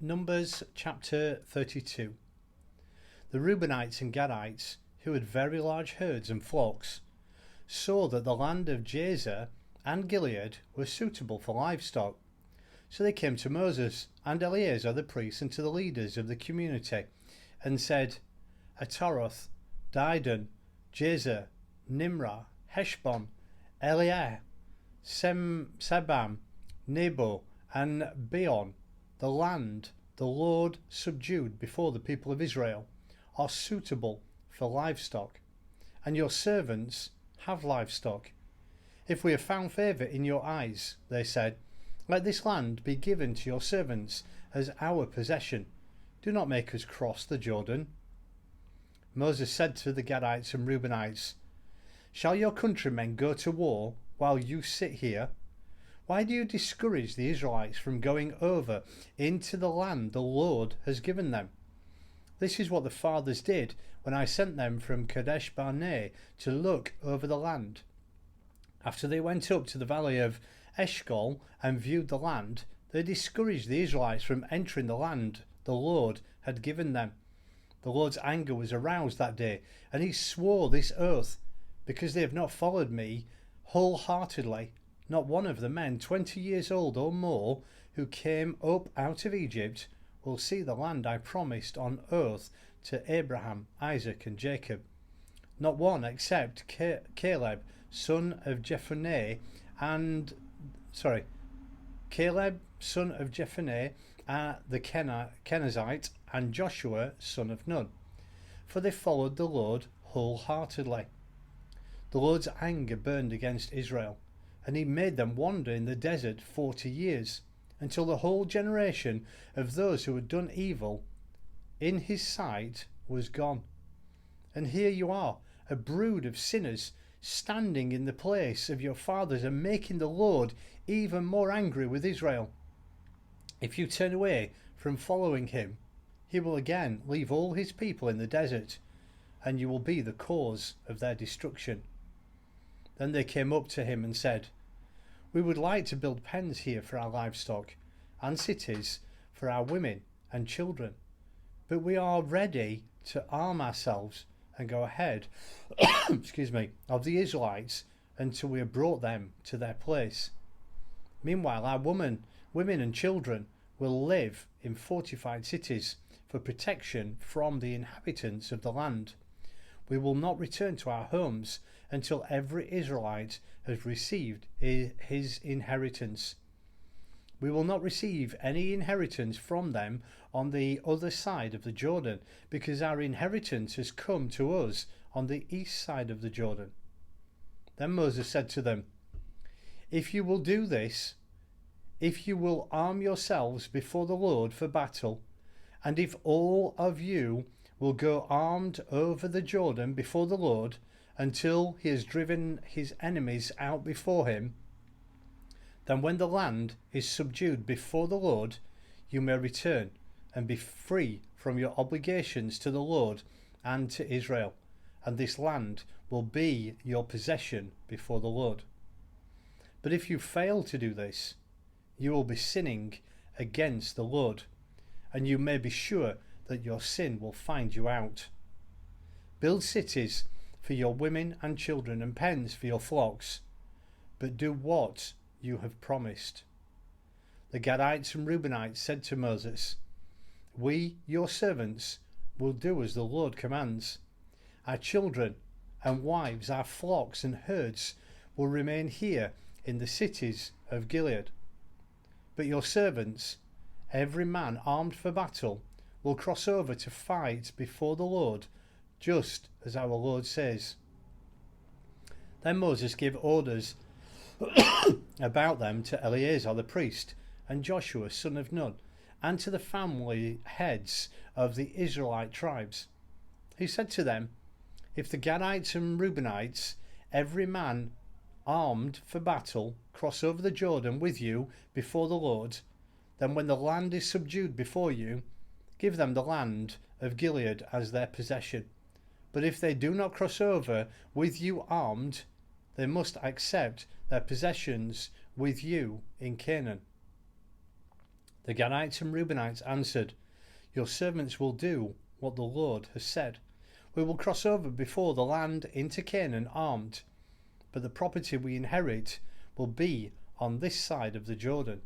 Numbers chapter 32. The Reubenites and Gadites, who had very large herds and flocks, saw that the land of Jazer and Gilead was suitable for livestock. So they came to Moses and Eleazar the priest and to the leaders of the community and said, Ataroth, Dibon, Jazer, Nimrah, Heshbon, Elealeh, Sebam, Nebo and Beon, the land the Lord subdued before the people of Israel, are suitable for livestock, and your servants have livestock. If we have found favour in your eyes, they said, let this land be given to your servants as our possession. Do not make us cross the Jordan. Moses said to the Gadites and Reubenites, shall your countrymen go to war while you sit here? Why do you discourage the Israelites from going over into the land the Lord has given them? This is what the fathers did when I sent them from Kadesh Barnea to look over the land. After they went up to the Valley of Eshcol and viewed the land, they discouraged the Israelites from entering the land the Lord had given them. The Lord's anger was aroused that day, and he swore this oath, because they have not followed me wholeheartedly. Not one of the men 20 years old or more who came up out of Egypt will see the land I promised on oath to Abraham, Isaac and Jacob. Not one except Caleb, son of Jephunneh, the Kenizzite, and Joshua, son of Nun, for they followed the Lord wholeheartedly. The Lord's anger burned against Israel, and he made them wander in the desert 40 years, until the whole generation of those who had done evil in his sight was gone. And here you are, a brood of sinners, standing in the place of your fathers and making the Lord even more angry with Israel. If you turn away from following him, he will again leave all his people in the desert, and you will be the cause of their destruction. Then they came up to him and said, we would like to build pens here for our livestock and cities for our women and children, but we are ready to arm ourselves and go ahead of the Israelites until we have brought them to their place. Meanwhile, our women and children will live in fortified cities for protection from the inhabitants of the land. We will not return to our homes until every Israelite has received his inheritance. We will not receive any inheritance from them on the other side of the Jordan, because our inheritance has come to us on the east side of the Jordan. Then Moses said to them, if you will do this, if you will arm yourselves before the Lord for battle, and if all of you will go armed over the Jordan before the Lord until he has driven his enemies out before him, then when the land is subdued before the Lord, you may return and be free from your obligations to the Lord and to Israel, and this land will be your possession before the Lord. But if you fail to do this, you will be sinning against the Lord, and you may be sure that your sin will find you out. Build cities for your women and children and pens for your flocks, but do what you have promised. The Gadites and Reubenites said to Moses, we, your servants, will do as the Lord commands. Our children and wives, our flocks and herds will remain here in the cities of Gilead. But your servants, every man armed for battle, will cross over to fight before the Lord, just as our Lord says. Then Moses gave orders about them to Eleazar the priest and Joshua son of Nun, and to the family heads of the Israelite tribes. He said to them, if the Gadites and Reubenites, every man armed for battle, cross over the Jordan with you before the Lord, then when the land is subdued before you, give them the land of Gilead as their possession. But if they do not cross over with you armed, they must accept their possessions with you in Canaan. The Gadites and Reubenites answered, "Your servants will do what the Lord has said. We will cross over before the land into Canaan armed, but the property we inherit will be on this side of the Jordan."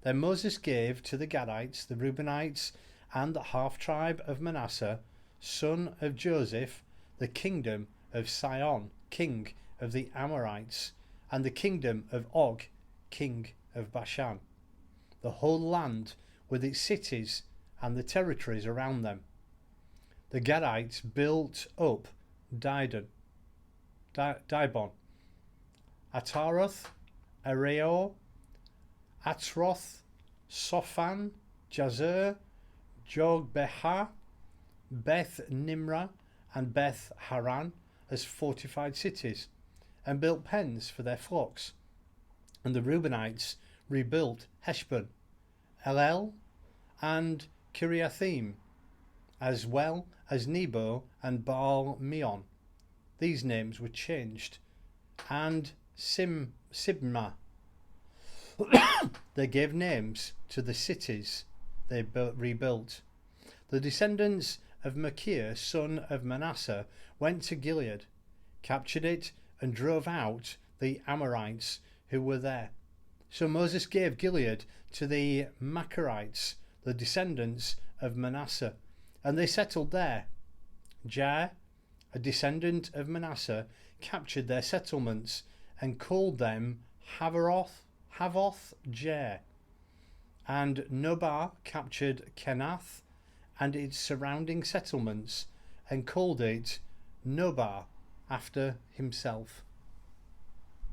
Then Moses gave to the Gadites, the Reubenites, and the half-tribe of Manasseh, son of Joseph, the kingdom of Sihon, king of the Amorites, and the kingdom of Og, king of Bashan, the whole land with its cities and the territories around them. The Gadites built up Dibon, Ataroth, Atroth Shophan, Jazer, Jogbehah, Beth Nimrah, and Beth Haran as fortified cities, and built pens for their flocks. And the Reubenites rebuilt Heshbon, Elealeh and Kiriathaim, as well as Nebo and Baal Meon. These names were changed. And Sebam. They gave names to the cities they rebuilt. The descendants of Machir, son of Manasseh, went to Gilead, captured it, and drove out the Amorites who were there. So Moses gave Gilead to the Machirites, the descendants of Manasseh, and they settled there. Jair, a descendant of Manasseh, captured their settlements and called them Havoth Jair. And Nobah captured Kenath and its surrounding settlements and called it Nobah after himself.